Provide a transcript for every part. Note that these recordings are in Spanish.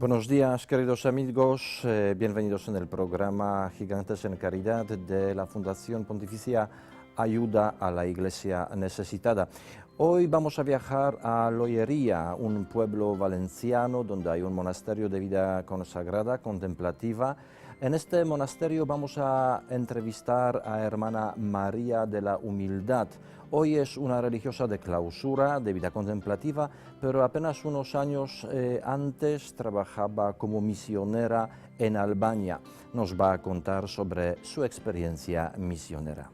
Buenos días, queridos amigos, bienvenidos en el programa Gigantes en Caridad de la Fundación Pontificia Ayuda a la Iglesia Necesitada. Hoy vamos a viajar a Loyería, un pueblo valenciano donde hay un monasterio de vida consagrada, contemplativa. En este monasterio vamos a entrevistar a hermana María de la Humildad. Hoy es una religiosa de clausura, de vida contemplativa, pero apenas unos años antes trabajaba como misionera en Albania. Nos va a contar sobre su experiencia misionera.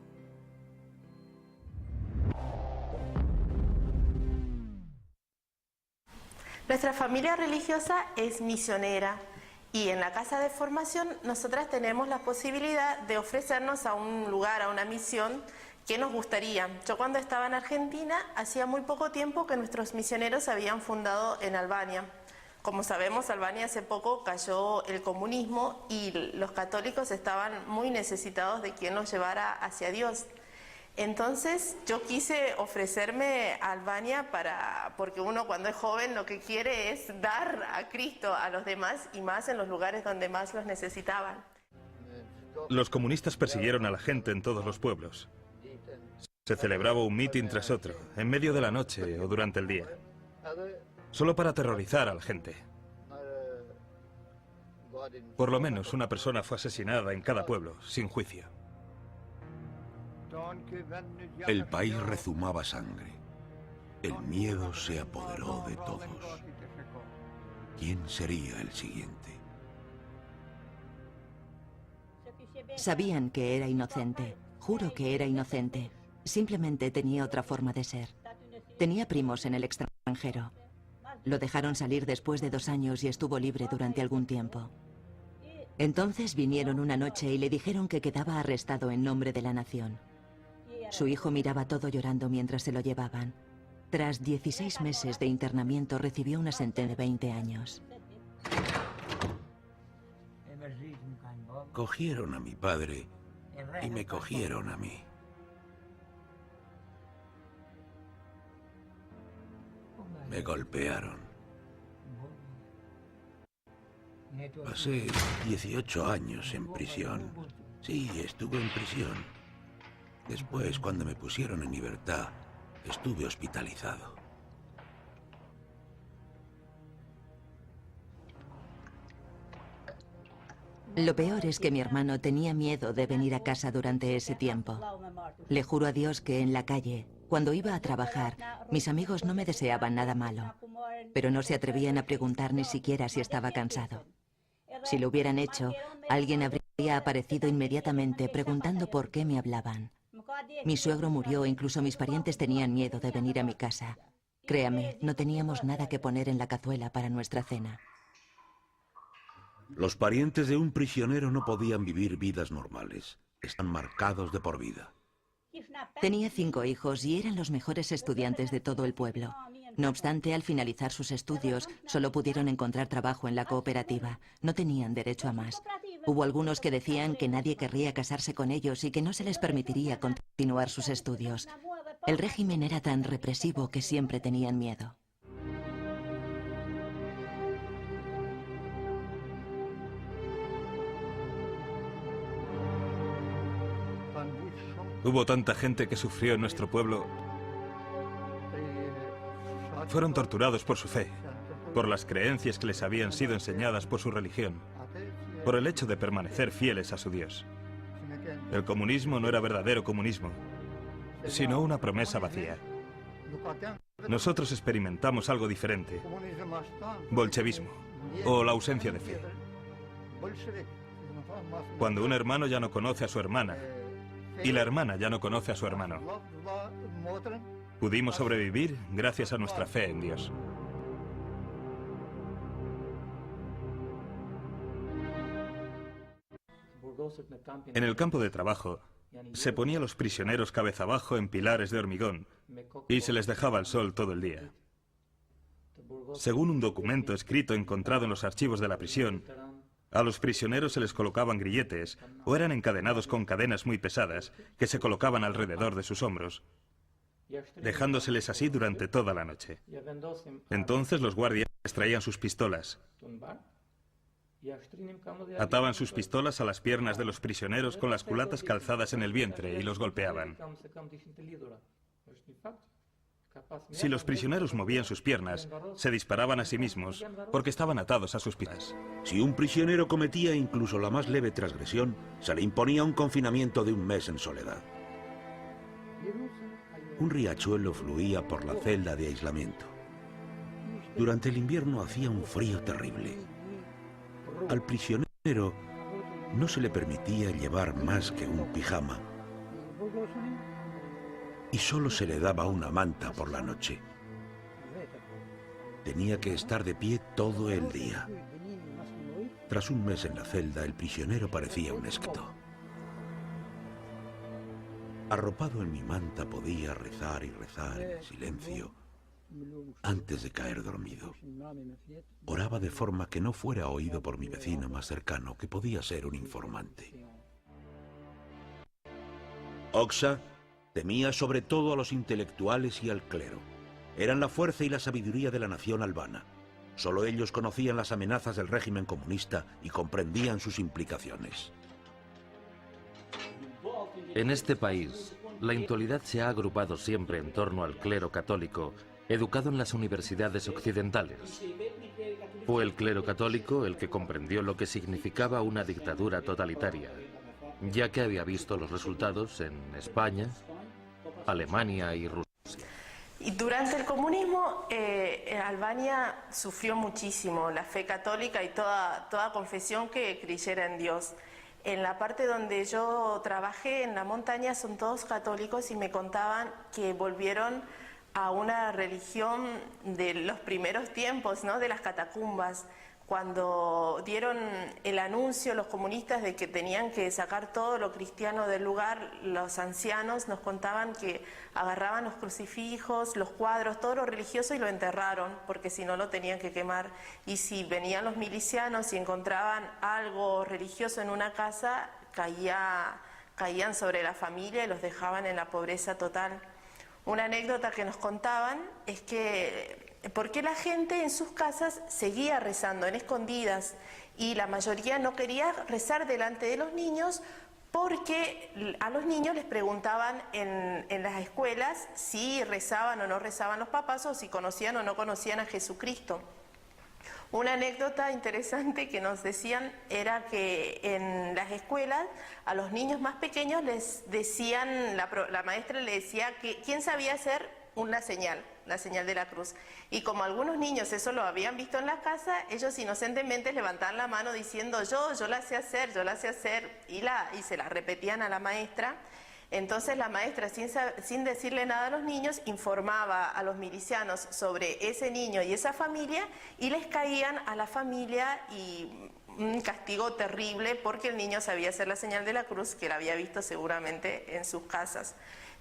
Nuestra familia religiosa es misionera y en la casa de formación nosotras tenemos la posibilidad de ofrecernos a un lugar, a una misión que nos gustaría. Yo cuando estaba en Argentina, hacía muy poco tiempo que nuestros misioneros habían fundado en Albania. Como sabemos, Albania hace poco cayó el comunismo y los católicos estaban muy necesitados de quien los llevara hacia Dios. Entonces yo quise ofrecerme a Albania porque uno cuando es joven lo que quiere es dar a Cristo a los demás y más en los lugares donde más los necesitaban. Los comunistas persiguieron a la gente en todos los pueblos. Se celebraba un mitin tras otro, en medio de la noche o durante el día, solo para aterrorizar a la gente. Por lo menos una persona fue asesinada en cada pueblo, sin juicio. El país rezumaba sangre. El miedo se apoderó de todos. ¿Quién sería el siguiente? Sabían que era inocente. Juro que era inocente. Simplemente tenía otra forma de ser. Tenía primos en el extranjero. Lo dejaron salir después de 2 años y estuvo libre durante algún tiempo. Entonces vinieron una noche y le dijeron que quedaba arrestado en nombre de la nación. Su hijo miraba todo llorando mientras se lo llevaban. Tras 16 meses de internamiento recibió una sentencia de 20 años. Cogieron a mi padre y me cogieron a mí. Me golpearon. Pasé 18 años en prisión. Sí, estuve en prisión. Después, cuando me pusieron en libertad, estuve hospitalizado. Lo peor es que mi hermano tenía miedo de venir a casa durante ese tiempo. Le juro a Dios que en la calle, cuando iba a trabajar, mis amigos no me deseaban nada malo, pero no se atrevían a preguntar ni siquiera si estaba cansado. Si lo hubieran hecho, alguien habría aparecido inmediatamente preguntando por qué me hablaban. Mi suegro murió e incluso mis parientes tenían miedo de venir a mi casa. Créame, no teníamos nada que poner en la cazuela para nuestra cena. Los parientes de un prisionero no podían vivir vidas normales. Están marcados de por vida. Tenía 5 hijos y eran los mejores estudiantes de todo el pueblo. No obstante, al finalizar sus estudios, solo pudieron encontrar trabajo en la cooperativa. No tenían derecho a más. Hubo algunos que decían que nadie querría casarse con ellos y que no se les permitiría continuar sus estudios. El régimen era tan represivo que siempre tenían miedo. Hubo tanta gente que sufrió en nuestro pueblo. Fueron torturados por su fe, por las creencias que les habían sido enseñadas por su religión, por el hecho de permanecer fieles a su Dios. El comunismo no era verdadero comunismo, sino una promesa vacía. Nosotros experimentamos algo diferente: bolchevismo, o la ausencia de fe. Cuando un hermano ya no conoce a su hermana, y la hermana ya no conoce a su hermano. Pudimos sobrevivir gracias a nuestra fe en Dios. En el campo de trabajo, se ponía a los prisioneros cabeza abajo en pilares de hormigón y se les dejaba al sol todo el día. Según un documento escrito encontrado en los archivos de la prisión, a los prisioneros se les colocaban grilletes o eran encadenados con cadenas muy pesadas que se colocaban alrededor de sus hombros, dejándoseles así durante toda la noche. Entonces los guardias traían sus pistolas Ataban sus pistolas a las piernas de los prisioneros con las culatas calzadas en el vientre y los golpeaban. Si los prisioneros movían sus piernas, se disparaban a sí mismos porque estaban atados a sus piernas. Si un prisionero cometía incluso la más leve transgresión, se le imponía un confinamiento de 1 mes en soledad. Un riachuelo fluía por la celda de aislamiento. Durante el invierno hacía un frío terrible. Al prisionero no se le permitía llevar más que un pijama y solo se le daba una manta por la noche. Tenía que estar de pie todo el día. Tras 1 mes en la celda, el prisionero parecía un esqueleto. Arropado en mi manta podía rezar y rezar en silencio antes de caer dormido. Oraba de forma que no fuera oído por mi vecino más cercano, que podía ser un informante. Oxa temía sobre todo a los intelectuales y al clero. Eran la fuerza y la sabiduría de la nación albana. Solo ellos conocían las amenazas del régimen comunista y comprendían sus implicaciones. En este país, la intelectualidad se ha agrupado siempre en torno al clero católico, educado en las universidades occidentales. Fue el clero católico el que comprendió lo que significaba una dictadura totalitaria, ya que había visto los resultados en España, Alemania y Rusia. Y durante el comunismo, Albania sufrió muchísimo la fe católica y toda confesión que creyera en Dios. En la parte donde yo trabajé, en la montaña, son todos católicos y me contaban que volvieron a una religión de los primeros tiempos, ¿no? De las catacumbas. Cuando dieron el anuncio los comunistas de que tenían que sacar todo lo cristiano del lugar, los ancianos nos contaban que agarraban los crucifijos, los cuadros, todo lo religioso y lo enterraron, porque si no lo tenían que quemar. Y si venían los milicianos y encontraban algo religioso en una casa, caían sobre la familia y los dejaban en la pobreza total. Una anécdota que nos contaban es que porque la gente en sus casas seguía rezando en escondidas y la mayoría no quería rezar delante de los niños porque a los niños les preguntaban en las escuelas si rezaban o no rezaban los papás o si conocían o no conocían a Jesucristo. Una anécdota interesante que nos decían era que en las escuelas a los niños más pequeños les decían, la maestra le decía que quién sabía hacer una señal, la señal de la cruz. Y como algunos niños eso lo habían visto en la casa, ellos inocentemente levantaban la mano diciendo yo la sé hacer, y se la repetían a la maestra. Entonces la maestra, sin decirle nada a los niños, informaba a los milicianos sobre ese niño y esa familia y les caían a la familia y un castigo terrible porque el niño sabía hacer la señal de la cruz, que la había visto seguramente en sus casas.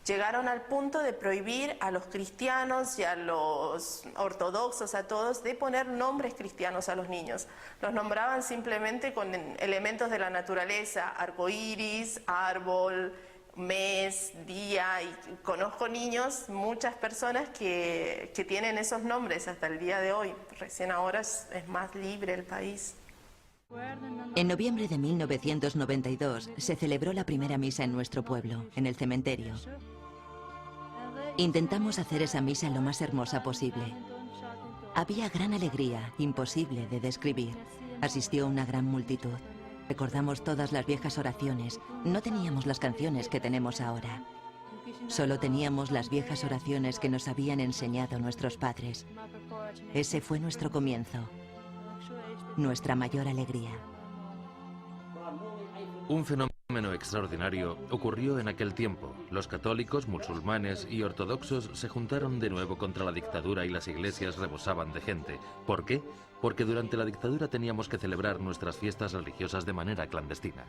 Llegaron al punto de prohibir a los cristianos y a los ortodoxos, a todos, de poner nombres cristianos a los niños. Los nombraban simplemente con elementos de la naturaleza, arcoíris, árbol, mes, día, y conozco niños, muchas personas que tienen esos nombres hasta el día de hoy. Recién ahora es más libre el país. En noviembre de 1992 se celebró la primera misa en nuestro pueblo, en el cementerio. Intentamos hacer esa misa lo más hermosa posible. Había gran alegría, imposible de describir. Asistió una gran multitud. Recordamos todas las viejas oraciones. No teníamos las canciones que tenemos ahora. Solo teníamos las viejas oraciones que nos habían enseñado nuestros padres. Ese fue nuestro comienzo, nuestra mayor alegría. Un fenómeno extraordinario ocurrió en aquel tiempo. Los católicos, musulmanes y ortodoxos se juntaron de nuevo contra la dictadura y las iglesias rebosaban de gente. ¿Por qué? Porque durante la dictadura teníamos que celebrar nuestras fiestas religiosas de manera clandestina.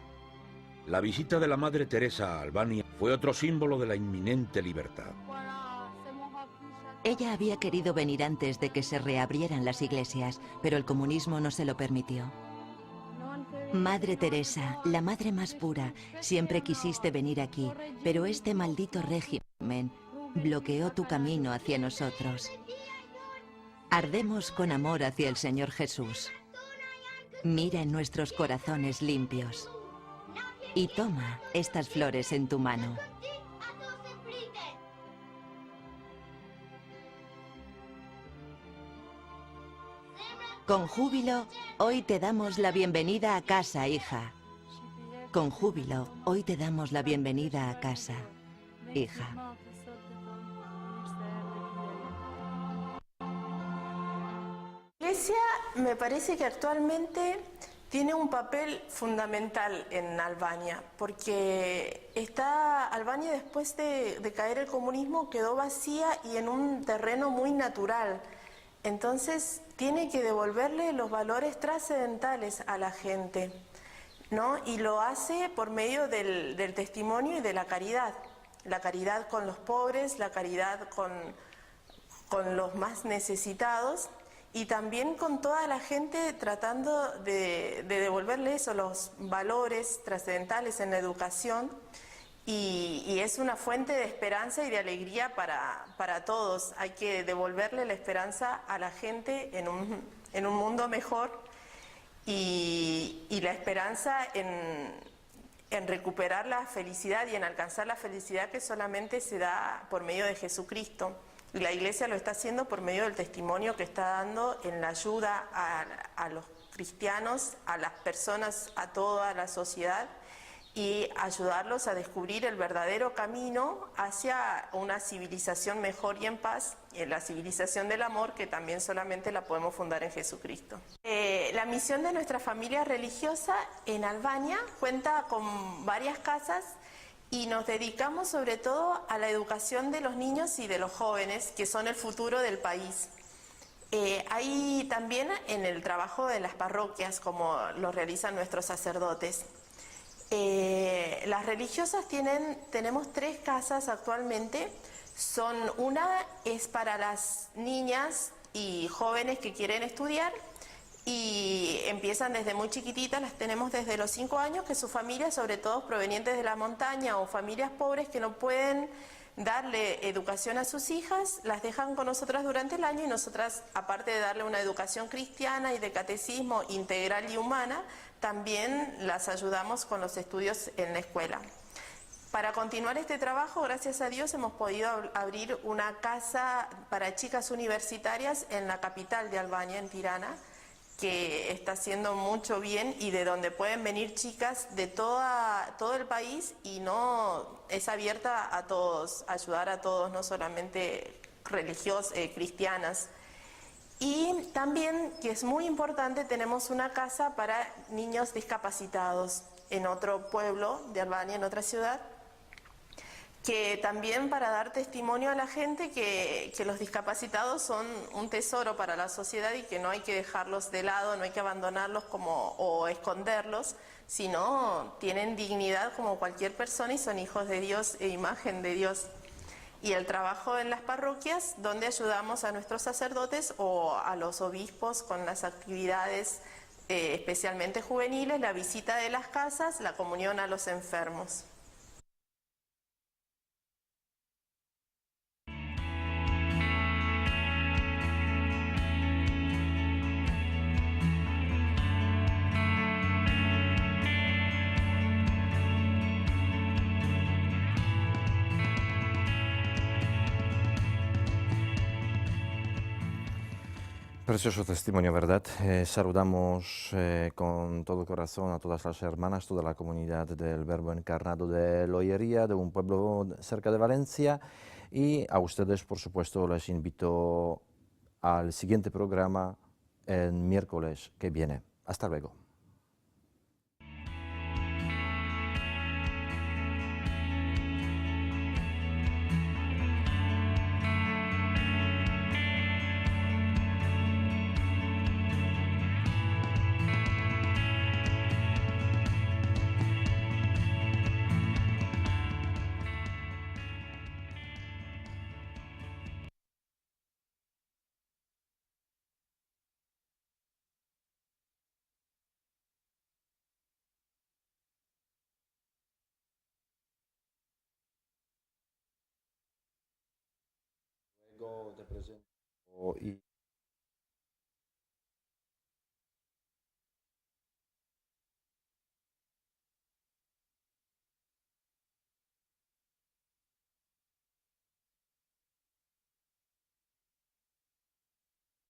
La visita de la Madre Teresa a Albania fue otro símbolo de la inminente libertad. Ella había querido venir antes de que se reabrieran las iglesias, pero el comunismo no se lo permitió. Madre Teresa, la madre más pura, siempre quisiste venir aquí, pero este maldito régimen bloqueó tu camino hacia nosotros. Ardemos con amor hacia el Señor Jesús. Mira en nuestros corazones limpios y toma estas flores en tu mano. Con júbilo, hoy te damos la bienvenida a casa, hija. Con júbilo, hoy te damos la bienvenida a casa, hija. La iglesia me parece que actualmente tiene un papel fundamental en Albania, porque Albania después de caer el comunismo quedó vacía y en un terreno muy natural. Entonces tiene que devolverle los valores trascendentales a la gente, ¿no? Y lo hace por medio del testimonio y de la caridad con los pobres, la caridad con los más necesitados y también con toda la gente tratando de devolverle eso, los valores trascendentales en la educación. Y es una fuente de esperanza y de alegría para todos. Hay que devolverle la esperanza a la gente en un mundo mejor y la esperanza en recuperar la felicidad y en alcanzar la felicidad que solamente se da por medio de Jesucristo. Y la Iglesia lo está haciendo por medio del testimonio que está dando en la ayuda a los cristianos, a las personas, a toda la sociedad, y ayudarlos a descubrir el verdadero camino hacia una civilización mejor y en paz, y en la civilización del amor, que también solamente la podemos fundar en Jesucristo. La misión de nuestra familia religiosa en Albania cuenta con varias casas y nos dedicamos sobre todo a la educación de los niños y de los jóvenes, que son el futuro del país. Hay también en el trabajo de las parroquias, como lo realizan nuestros sacerdotes. Las religiosas tenemos 3 casas actualmente. Una es para las niñas y jóvenes que quieren estudiar y empiezan desde muy chiquititas, las tenemos desde los 5 años, que sus familias, sobre todo provenientes de la montaña o familias pobres que no pueden darle educación a sus hijas, las dejan con nosotras durante el año y nosotras, aparte de darle una educación cristiana y de catecismo integral y humana, también las ayudamos con los estudios en la escuela. Para continuar este trabajo, gracias a Dios, hemos podido abrir una casa para chicas universitarias en la capital de Albania, en Tirana, que está haciendo mucho bien y de donde pueden venir chicas de todo el país y no es abierta a todos, ayudar a todos, no solamente religiosas, cristianas. Y también, que es muy importante, tenemos una casa para niños discapacitados en otro pueblo de Albania, en otra ciudad, que también para dar testimonio a la gente que los discapacitados son un tesoro para la sociedad y que no hay que dejarlos de lado, no hay que abandonarlos o esconderlos, sino tienen dignidad como cualquier persona y son hijos de Dios e imagen de Dios. Y el trabajo en las parroquias, donde ayudamos a nuestros sacerdotes o a los obispos con las actividades especialmente juveniles, la visita de las casas, la comunión a los enfermos. Precioso testimonio, ¿verdad? Saludamos con todo corazón a todas las hermanas, toda la comunidad del Verbo Encarnado de Loyería, de un pueblo cerca de Valencia, y a ustedes, por supuesto, les invito al siguiente programa el miércoles que viene. Hasta luego. Luego te presento